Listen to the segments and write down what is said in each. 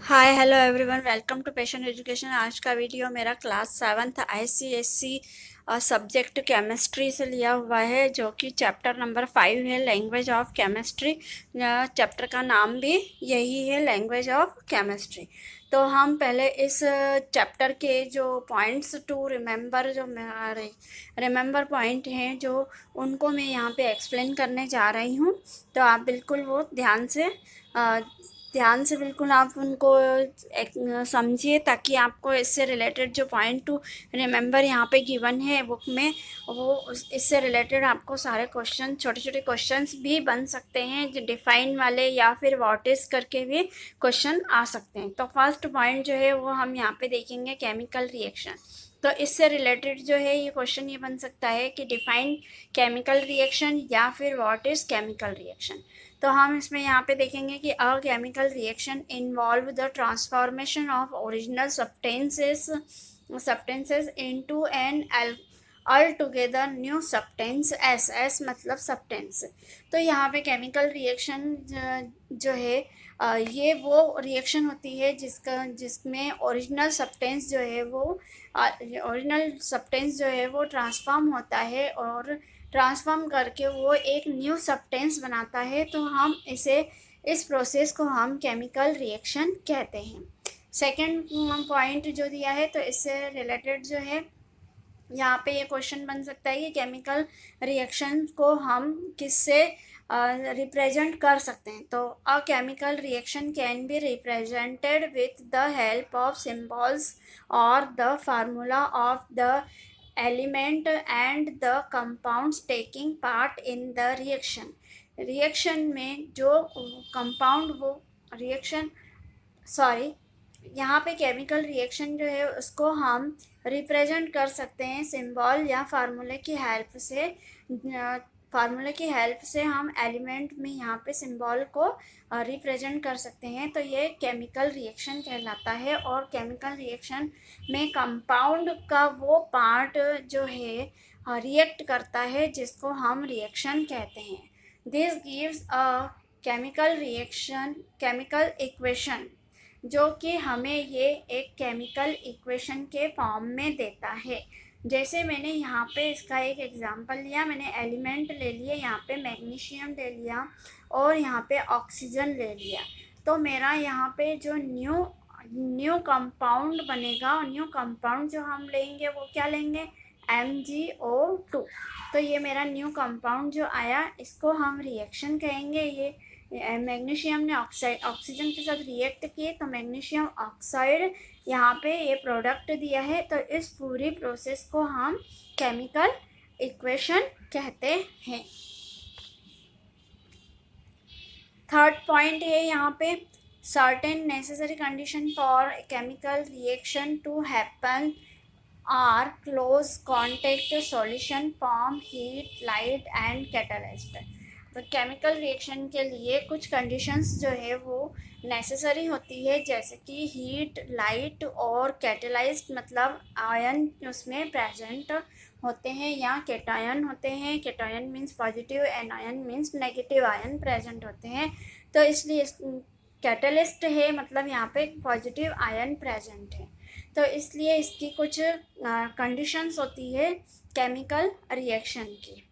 Hi hello everyone, welcome to passion education. आज का video मेरा class 7th ICSE subject chemistry से लिया हुआ है, जो कि चैप्टर नंबर 5 है, लैंग्वेज ऑफ केमिस्ट्री। चैप्टर का नाम भी यही है, लैंग्वेज ऑफ केमिस्ट्री। तो हम पहले इस चैप्टर के जो पॉइंट्स टू रिमेंबर, जो रिमेंबर पॉइंट हैं, जो उनको मैं यहाँ पे एक्सप्लेन करने जा रही हूँ। तो आप बिल्कुल वो ध्यान से बिल्कुल आप उनको समझिए, ताकि आपको इससे रिलेटेड जो पॉइंट टू रिमेंबर यहाँ पे गिवन है बुक में, वो इससे रिलेटेड आपको सारे क्वेश्चन, छोटे छोटे क्वेश्चंस भी बन सकते हैं, जो डिफाइन वाले या फिर व्हाट इज करके भी क्वेश्चन आ सकते हैं। तो फर्स्ट पॉइंट जो है वो हम यहाँ पे देखेंगे, केमिकल रिएक्शन। तो इससे रिलेटेड जो है ये क्वेश्चन ये बन सकता है कि डिफाइन केमिकल रिएक्शन या फिर व्हाट इज केमिकल रिएक्शन। तो हम इसमें यहाँ पे देखेंगे कि a chemical reaction involve the transformation of original substances into an altogether new substance. S मतलब सब्सटेंस। तो यहाँ पे केमिकल रिएक्शन जो है ये वो रिएक्शन होती है जिसमें ओरिजिनल सब्सटेंस जो है वो ट्रांसफॉर्म होता है, और ट्रांसफॉर्म करके वो एक न्यू सब्सटेंस बनाता है। तो हम इस प्रोसेस को हम केमिकल रिएक्शन कहते हैं। सेकंड पॉइंट जो दिया है, तो इससे रिलेटेड जो है यहाँ पे ये क्वेश्चन बन सकता है कि केमिकल रिएक्शन को हम किससे रिप्रेजेंट कर सकते हैं। तो a chemical reaction can be represented with the help of symbols और the formula of the element and the compounds taking part in the reaction में जो कंपाउंड वो रिएक्शन यहाँ पे केमिकल रिएक्शन जो है उसको हम रिप्रेजेंट कर सकते हैं सिंबल या फार्मूले की हेल्प से। हम एलिमेंट में यहाँ पे सिंबल को रिप्रेजेंट कर सकते हैं। तो ये केमिकल रिएक्शन कहलाता है। और केमिकल रिएक्शन में कंपाउंड का वो पार्ट जो है रिएक्ट करता है, जिसको हम रिएक्शन कहते हैं। This gives a chemical equation, जो कि हमें ये एक केमिकल इक्वेशन के फॉर्म में देता है। जैसे मैंने यहाँ पे इसका एक एग्जांपल लिया, मैंने एलिमेंट ले लिए, यहाँ पे मैग्नीशियम ले लिया और यहाँ पे ऑक्सीजन ले लिया। तो मेरा यहाँ पे जो न्यू कंपाउंड बनेगा, और न्यू कंपाउंड जो हम लेंगे वो क्या लेंगे, MgO2। तो ये मेरा न्यू कंपाउंड जो आया, इसको हम रिएक्शन कहेंगे। ये मैग्नीशियम ने ऑक्सीजन के साथ रिएक्ट किए, तो मैग्नीशियम ऑक्साइड यहाँ पे ये प्रोडक्ट दिया है। तो इस पूरी प्रोसेस को हम केमिकल इक्वेशन कहते हैं। थर्ड पॉइंट है यहाँ पे, certain necessary condition for chemical reaction to happen are close contact solution form heat light and catalyst. तो केमिकल रिएक्शन के लिए कुछ कंडीशंस जो है वो नेसेसरी होती है, जैसे कि हीट, लाइट और कैटलाइज्ड मतलब आयन उसमें प्रेजेंट होते हैं या कैटायन होते हैं। Cation means positive and ion means negative ion present होते हैं। तो इसलिए कैटलिस्ट है मतलब यहाँ पे पॉजिटिव आयन प्रेजेंट है। तो इसलिए इसकी कुछ कंडीशंस होती है केमिकल रिएक्शन की।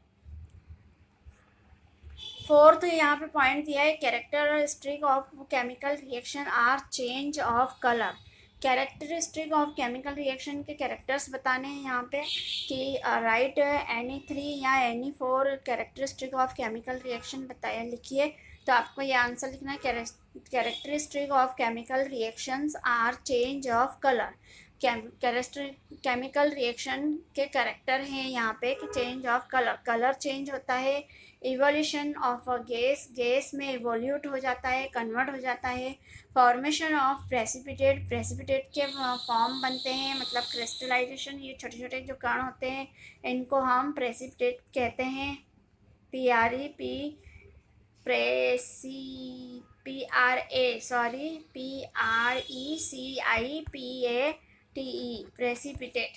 फोर्थ यहाँ पे पॉइंट दिया है, characteristic of chemical reaction are change of colour. Characteristic of chemical reaction के कैरेक्टर्स बताने हैं यहाँ पे कि राइट any3 या any4 characteristic of chemical reaction बताया, लिखिए। तो आपको ये आंसर लिखना है, characteristic of chemical reactions are change of colour. Chemical reaction के कैरेक्टर हैं यहाँ पे कि चेंज ऑफ कलर चेंज होता है। इवोल्यूशन ऑफ अ गैस में इवोल्यूट हो जाता है, कन्वर्ट हो जाता है। फॉर्मेशन ऑफ प्रेसिपिटेट के फॉर्म बनते हैं, मतलब क्रिस्टलाइजेशन। ये छोटे छोटे जो कण होते हैं इनको हम प्रेसिपिटेट कहते हैं। प्रेसिपिटेट।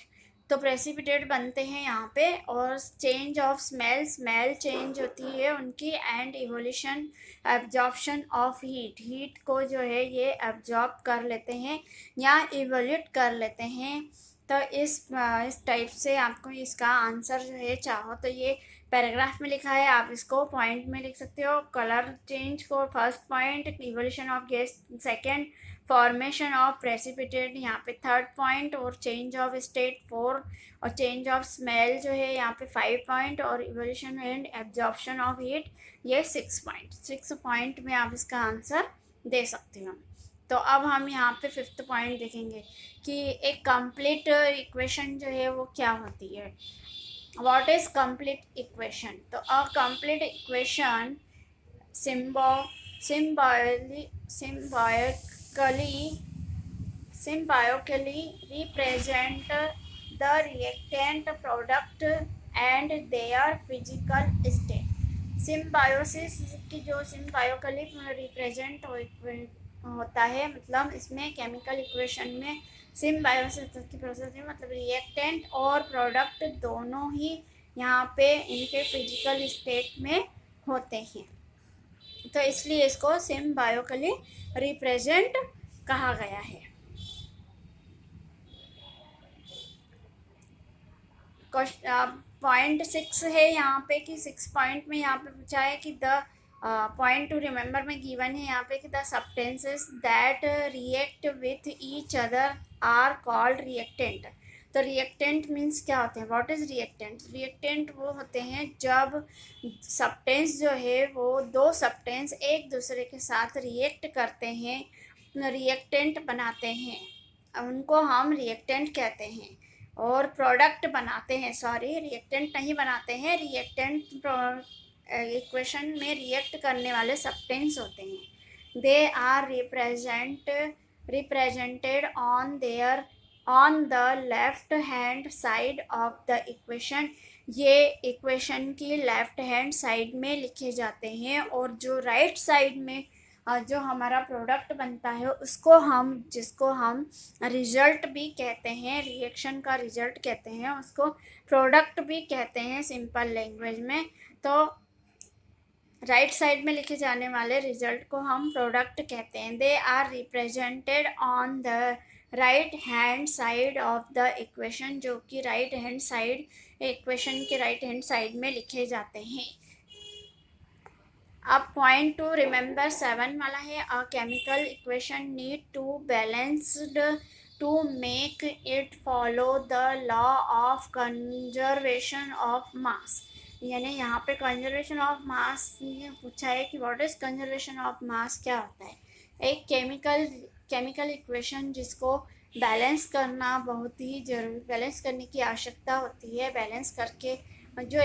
तो प्रेसिपिटेट बनते हैं यहाँ पे। और change of smell, smell change होती है उनकी। And evolution, absorption of heat, heat को जो है ये एब्जॉर्ब कर लेते हैं या इवोल्यूट कर लेते हैं। तो इस टाइप से आपको इसका आंसर जो है, चाहो तो ये पैराग्राफ में लिखा है, आप इसको पॉइंट में लिख सकते हो। कलर चेंज को first point, evolution of gas second, formation of precipitate यहाँ पे थर्ड पॉइंट, और चेंज ऑफ स्टेट 4, और चेंज ऑफ स्मेल जो है यहाँ पे 5 पॉइंट, और evolution and absorption of heat ये 6 पॉइंट। 6 पॉइंट में आप इसका आंसर दे सकते हो। तो अब हम यहाँ पे 5th पॉइंट देखेंगे कि एक कंप्लीट इक्वेशन जो है वो क्या होती है। What is complete equation? तो a complete equation symbiotically represent the reactant product and their physical state। Symbiosis की जो सिम्बायोकली रिप्रेजेंट होता है, मतलब इसमें केमिकल इक्वेशन में सिम्बायोसिस की प्रोसेस में मतलब रिएक्टेंट और प्रोडक्ट दोनों ही यहाँ पे इनके फिजिकल स्टेट में होते हैं। तो इसलिए इसको सिम्बायोकली रिप्रेजेंट कहा गया है। पॉइंट 6 है यहाँ पे कि 6 पॉइंट में यहाँ पे पूछा है कि द पॉइंट टू रिमेंबर में गिवन है यहाँ पे कि the substances that react with each other are called reactant. तो रिएक्टेंट मीन्स क्या होते हैं? What is reactant? रिएक्टेंट वो होते हैं जब सब्सटेंस जो है वो दो सब्सटेंस एक दूसरे के साथ रिएक्ट करते हैं, रिएक्टेंट बनाते हैं, उनको हम रिएक्टेंट कहते हैं। और प्रोडक्ट बनाते हैं, सॉरी रिएक्टेंट नहीं बनाते हैं, रिएक्टेंट इक्वेशन में रिएक्ट करने वाले सब्सटेंस होते हैं। They are represented on the left hand side of the equation. ये इक्वेशन की लेफ्ट हैंड साइड में लिखे जाते हैं। और जो राइट साइड में जो हमारा प्रोडक्ट बनता है उसको जिसको हम रिजल्ट भी कहते हैं, रिएक्शन का रिजल्ट कहते हैं, उसको प्रोडक्ट भी कहते हैं सिंपल लैंग्वेज में। तो राइट साइड में लिखे जाने वाले रिजल्ट को हम प्रोडक्ट कहते हैं। They are represented on the right hand side of the equation, जो कि राइट हैंड साइड, इक्वेशन के राइट हैंड साइड में लिखे जाते हैं। अब पॉइंट टू रिमेंबर 7 वाला है, a chemical equation need to balanced to make it follow the law of conservation of mass. यानी यहाँ पे कंजर्वेशन ऑफ मास पूछा है कि what is conservation of mass, क्या होता है? एक केमिकल इक्वेशन जिसको बैलेंस करना बहुत ही जरूरी, बैलेंस करने की आवश्यकता होती है। बैलेंस करके जो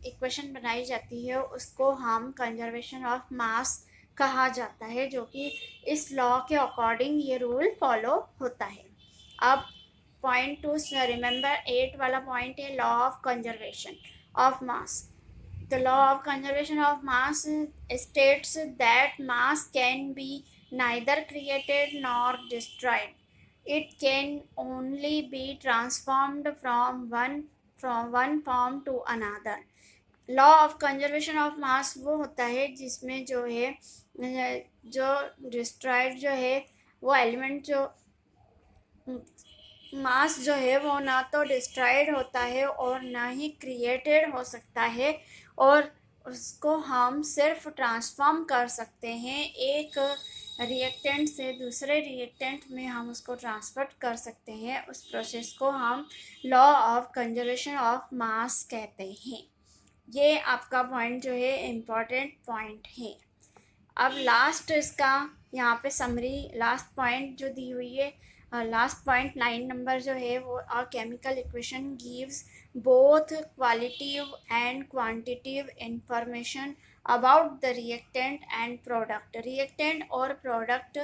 इक्वेशन बनाई जाती है उसको हम कंजर्वेशन ऑफ मास कहा जाता है, जो कि इस लॉ के अकॉर्डिंग ये रूल फॉलो होता है। अब पॉइंट टू रिमेंबर 8 वाला पॉइंट है law of conservation of mass. The law of conservation of mass states that mass can be neither created nor destroyed. It can only be transformed from one form to another. Law of conservation of मास वो होता है जिसमें जो है जो destroyed जो है वो एलिमेंट, जो मास जो है वो ना तो डिस्ट्रॉयड होता है और ना ही क्रिएटेड हो सकता है, और उसको हम सिर्फ ट्रांसफॉर्म कर सकते हैं। एक रिएक्टेंट से दूसरे रिएक्टेंट में हम उसको ट्रांसफर कर सकते हैं। उस प्रोसेस को हम लॉ ऑफ कंजर्वेशन ऑफ मास कहते हैं। ये आपका पॉइंट जो है इम्पॉर्टेंट पॉइंट है। अब लास्ट इसका यहाँ पे समरी, लास्ट पॉइंट जो दी हुई है, लास्ट पॉइंट 9 नंबर जो है वो, a chemical equation gives both qualitative and quantitative information about the reactant and product. Reactant और प्रोडक्ट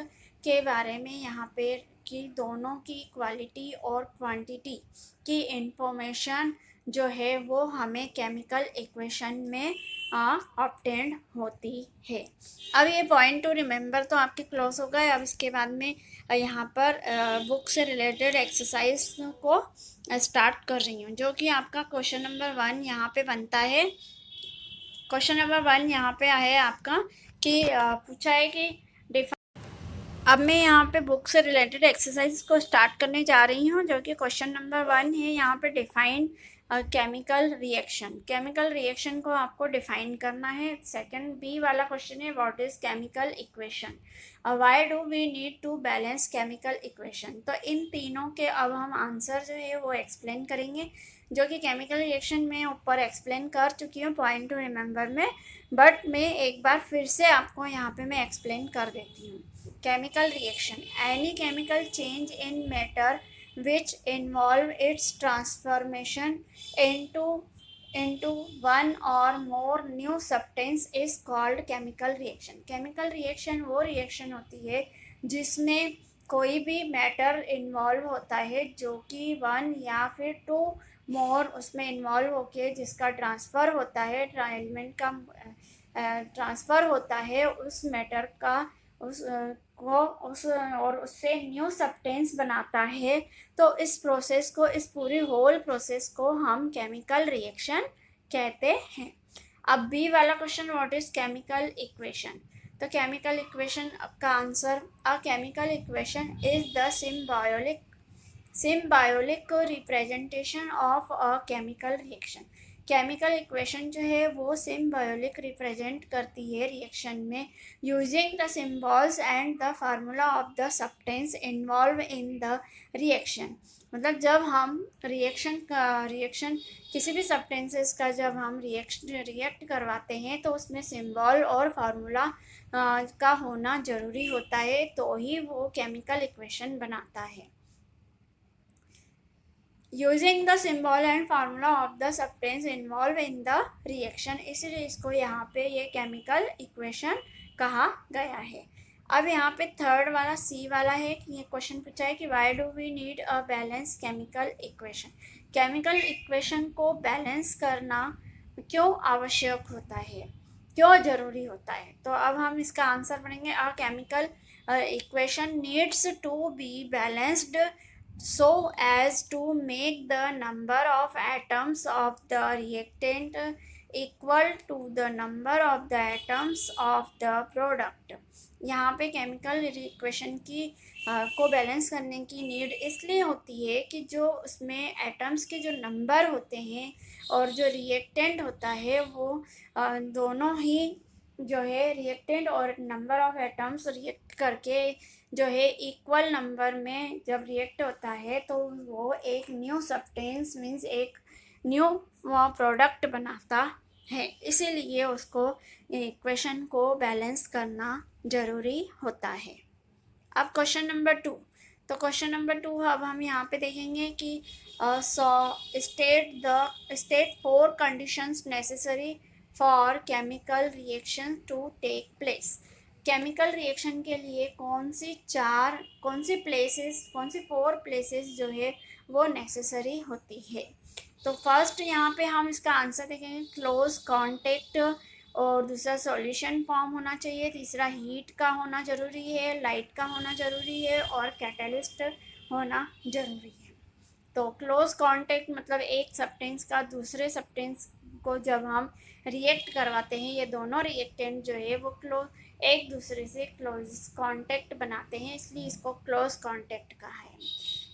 के बारे में यहाँ पे कि दोनों की क्वालिटी और क्वांटिटी की इंफॉर्मेशन जो है वो हमें केमिकल इक्वेशन में ऑब्टेन्ड होती है। अब ये पॉइंट टू रिमेंबर तो आपके क्लोज हो गए। अब इसके बाद में यहाँ पर बुक से रिलेटेड एक्सरसाइज को स्टार्ट कर रही हूँ, जो कि आपका क्वेश्चन नंबर 1 यहाँ पे बनता है। क्वेश्चन नंबर 1 यहाँ पे है आपका कि पूछा है कि अब मैं यहाँ पे बुक से रिलेटेड एक्सरसाइज को स्टार्ट करने जा रही हूँ, जो कि क्वेश्चन नंबर 1 है। यहाँ पे define chemical reaction, chemical reaction को आपको डिफाइन करना है। सेकंड बी वाला क्वेश्चन है what is chemical equation, why do we need to balance chemical equation. तो इन तीनों के अब हम आंसर जो है वो एक्सप्लेन करेंगे, जो कि केमिकल रिएक्शन में ऊपर एक्सप्लेन कर चुकी हूँ पॉइंट टू रिमेंबर में, बट मैं एक बार फिर से आपको यहाँ पे मैं एक्सप्लेन कर देती हूँ। Chemical reaction, any chemical change in matter which involve its transformation into one or more new substance is called chemical reaction। chemical reaction वो reaction होती है जिसमें कोई भी मैटर इन्वॉल्व होता है, जो कि 1 या फिर 2 मोर उसमें इन्वॉल्व होके जिसका ट्रांसफ़र होता है, एलिमेंट का ट्रांसफ़र होता है उस मैटर का उस को उस और उससे न्यू सब्सटेंस बनाता है। तो इस प्रोसेस को, इस पूरी होल प्रोसेस को हम केमिकल रिएक्शन कहते हैं। अब बी वाला question what is chemical equation. तो केमिकल इक्वेशन का answer, a chemical equation is the symbolic representation of a chemical reaction. Chemical equation जो है वो सिम्बायोलिक रिप्रेजेंट करती है रिएक्शन में, using the symbols and the formula of the substance involve in the reaction. मतलब जब हम रिएक्शन किसी भी सब्सटेंसेस का जब हम रिएक्ट करवाते हैं तो उसमें सिंबल और फार्मूला का होना ज़रूरी होता है, तो ही वो केमिकल इक्वेशन बनाता है। Using the symbol and formula of the substance involve in the reaction, इसलिए इसको यहाँ पे ये केमिकल इक्वेशन कहा गया है। अब यहाँ पे थर्ड वाला सी वाला है कि ये क्वेश्चन पूछा है कि why do we need a balance chemical equation. Chemical equation को बैलेंस करना क्यों आवश्यक होता है, क्यों ज़रूरी होता है। तो अब हम इसका आंसर पढ़ेंगे। A chemical equation needs to be balanced so as to make the number of atoms of the reactant equal to the number of the atoms of the product। यहाँ पे केमिकल इक्वेशन की को balance करने की need इसलिए होती है कि जो उसमें एटम्स के जो नंबर होते हैं और जो रिएक्टेंट होता है वो दोनों ही जो है रिएक्टेंट और नंबर ऑफ एटम्स रिएक्ट करके जो है इक्वल नंबर में जब रिएक्ट होता है तो वो एक न्यू सब्सटेंस मीन्स एक न्यू प्रोडक्ट बनाता है, इसीलिए उसको इक्वेशन को बैलेंस करना ज़रूरी होता है। अब क्वेश्चन नंबर 2, तो क्वेश्चन नंबर 2 अब हम यहाँ पे देखेंगे कि state 4 conditions necessary for chemical reaction to take place. Chemical reaction के लिए कौन सी 4 प्लेसेस जो है वो नेसेसरी होती है। तो फर्स्ट यहाँ पे हम इसका आंसर देखेंगे क्लोज कांटेक्ट, और दूसरा सॉल्यूशन फॉर्म होना चाहिए, तीसरा हीट का होना ज़रूरी है, लाइट का होना ज़रूरी है, और कैटलिस्ट होना ज़रूरी है। तो क्लोज कांटेक्ट मतलब एक सब्सटेंस का दूसरे सब्सटेंस को जब हम रिएक्ट करवाते हैं, ये दोनों रिएक्टेंट जो है वो एक दूसरे से क्लोज कांटेक्ट बनाते हैं, इसलिए इसको क्लोज कांटेक्ट कहा है।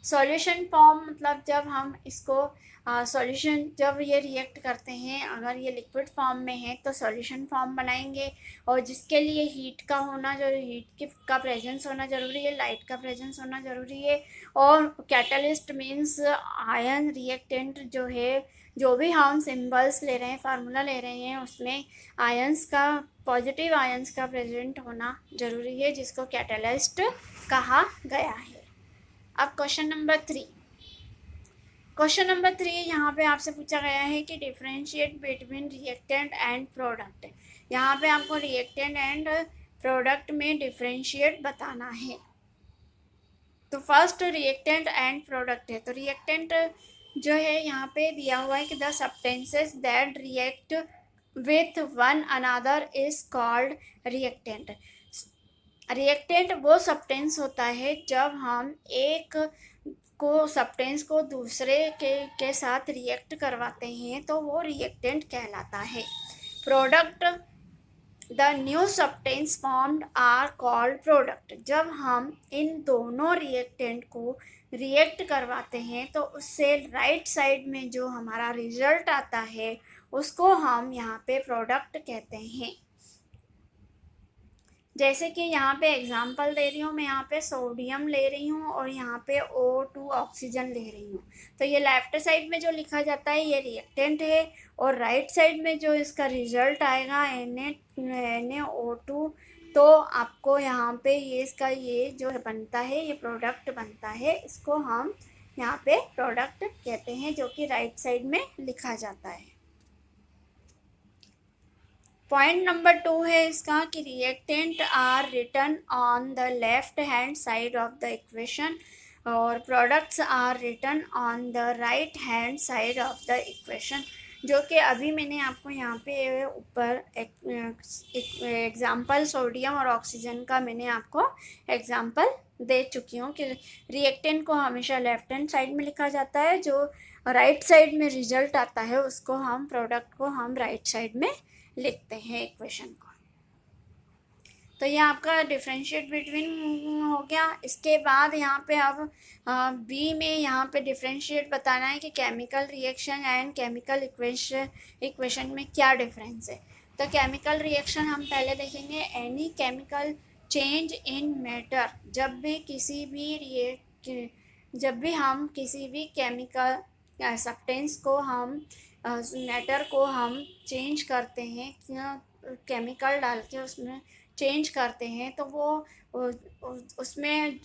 सॉल्यूशन फॉर्म मतलब जब हम इसको सॉल्यूशन जब ये रिएक्ट करते हैं, अगर ये लिक्विड फॉर्म में है तो सॉल्यूशन फॉर्म बनाएंगे, और जिसके लिए हीट का होना हीट का प्रेजेंस होना ज़रूरी है, लाइट का प्रेजेंस होना ज़रूरी है, और कैटलिस्ट मीन्स आयन रिएक्टेंट जो है, जो भी हम सिंबल्स ले रहे हैं, फार्मूला ले रहे हैं, उसमें आयंस का, पॉजिटिव आयंस का प्रेजेंट होना ज़रूरी है, जिसको कैटलिस्ट कहा गया है। अब क्वेश्चन नंबर 3, क्वेश्चन नंबर 3 यहाँ पे आपसे पूछा गया है कि differentiate between reactant and product. यहाँ पे आपको रिएक्टेंट एंड प्रोडक्ट में डिफरेंशिएट बताना है। तो फर्स्ट रिएक्टेंट एंड प्रोडक्ट है, तो रिएक्टेंट जो है यहाँ पे दिया हुआ है कि the substances that react with one another is called reactant. Reactant वो सब्सटेंस होता है जब हम को सब्सटेंस को दूसरे के साथ रिएक्ट करवाते हैं तो वो रिएक्टेंट कहलाता है। Product the new substance formed are called product. जब हम इन दोनों रिएक्टेंट को रिएक्ट करवाते हैं तो उससे राइट साइड में जो हमारा रिजल्ट आता है उसको हम यहाँ पे प्रोडक्ट कहते हैं। जैसे कि यहाँ पे एग्जांपल दे रही हूँ, मैं यहाँ पे सोडियम ले रही हूँ और यहाँ पे O2 ऑक्सीजन ले रही हूँ। तो ये लेफ्ट साइड में जो लिखा जाता है ये रिएक्टेंट है और राइट साइड में जो इसका रिजल्ट आएगा NaO2, तो आपको यहाँ पे ये इसका ये जो बनता है ये प्रोडक्ट बनता है। इसको हम यहाँ पे प्रोडक्ट कहते हैं जो कि राइट साइड में लिखा जाता है। पॉइंट नंबर 2 है इसका कि reactant are written on the left hand side of the equation और products are written on the right hand side of the equation, जो कि अभी मैंने आपको यहाँ पे ऊपर एग्जांपल सोडियम और ऑक्सीजन का मैंने आपको एग्जांपल दे चुकी हूँ कि रिएक्टेंट को हमेशा लेफ्ट हैंड साइड में लिखा जाता है, जो राइट साइड में रिजल्ट आता है उसको हम प्रोडक्ट को हम राइट साइड में लिखते हैं इक्वेशन को। तो ये आपका डिफरेंशिएट बिटवीन हो गया। इसके बाद यहाँ पे अब बी में यहाँ पे डिफरेंशिएट बताना है कि chemical reaction and chemical equation में क्या डिफरेंस है। तो केमिकल रिएक्शन हम पहले देखेंगे। Any chemical change in matter, जब भी हम किसी भी केमिकल सब्सटेंस को हम मैटर को हम चेंज करते हैं, केमिकल डाल के उसमें चेंज करते हैं, तो वो उसमें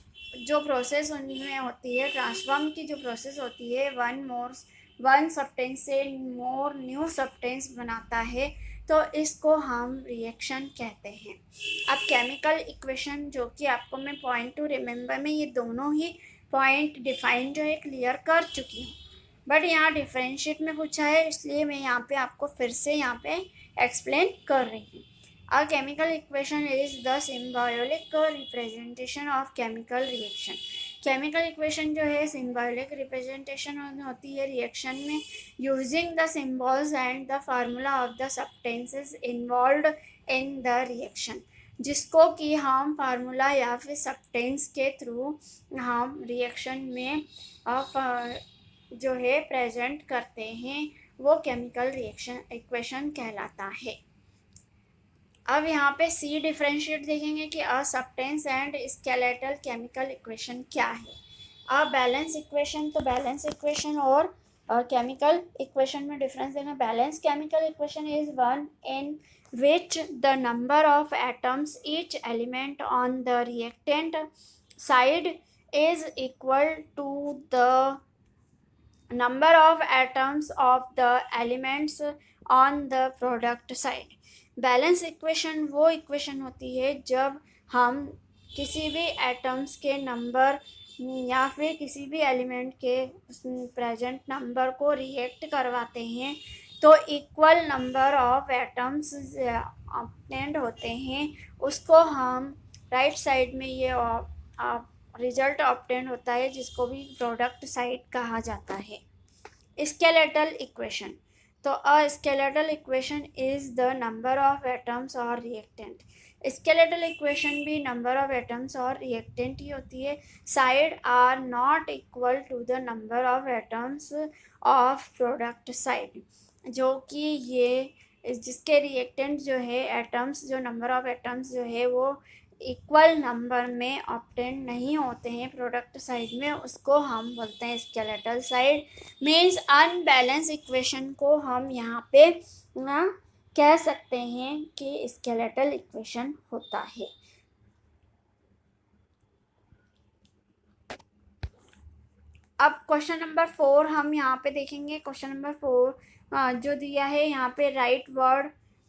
जो प्रोसेस उनमें होती है, ट्रांसफॉर्म की जो प्रोसेस होती है, वन सब्सटेंस से मोर न्यू सब्सटेंस बनाता है, तो इसको हम रिएक्शन कहते हैं। अब केमिकल इक्वेशन, जो कि आपको मैं पॉइंट टू रिमेंबर में ये दोनों ही पॉइंट डिफाइन जो है क्लियर कर चुकी हूँ, बट यहाँ डिफरेंशिएट में पूछा है इसलिए मैं यहाँ पे आपको फिर से यहाँ पे एक्सप्लेन कर रही हूँ। अ chemical equation is the symbolic representation of chemical reaction. Chemical equation जो है सिम्बॉलिक रिप्रेजेंटेशन होती है रिएक्शन में, using the symbols and the formula of the substances involved in the reaction, जिसको कि हम फार्मूला या फिर सब्सटेंस के थ्रू हम रिएक्शन में जो है प्रेजेंट करते हैं, वो केमिकल रिएक्शन इक्वेशन कहलाता है। अब यहाँ पे सी डिफरेंशिएट देखेंगे कि a substance and skeletal chemical equation क्या है। अ बैलेंस इक्वेशन, तो बैलेंस इक्वेशन और केमिकल इक्वेशन में डिफरेंस देना। Balance chemical equation is one in which the number of atoms each element on the reactant side is equal to the number of atoms of the elements on the product side। Balance equation वो equation होती है जब हम किसी भी atoms के number या फिर किसी भी एलिमेंट के प्रेजेंट नंबर को रिएक्ट करवाते हैं तो equal number of atoms obtained होते हैं, उसको हम राइट साइड में ये रिजल्ट ऑब्टेन्ड होता है, जिसको भी प्रोडक्ट साइड कहा जाता है। स्केलेटल इक्वेशन, तो a skeletal equation is the number of atoms और रिएक्टेंट। स्केलेटल इक्वेशन भी नंबर ऑफ एटम्स और रिएक्टेंट ही होती है। Side are not equal to the number of atoms of product side, जो कि ये जिसके रिएक्टेंट जो है एटम्स, जो नंबर ऑफ एटम्स जो है वो इक्वल नंबर में ऑब्टेन नहीं होते हैं प्रोडक्ट साइड में, उसको हम बोलते हैं skeletal side. Means unbalance equation को हम यहाँ पे ना कह सकते हैं कि स्केलेटल इक्वेशन होता है। अब क्वेश्चन नंबर 4 हम यहाँ पे देखेंगे। क्वेश्चन नंबर 4 जो दिया है यहाँ पे, right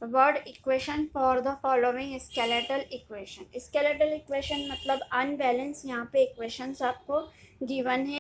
word equation for the following skeletal equation. Skeletal equation मतलब अनबैलेंस यहाँ पे इक्वेशंस आपको गिवन है।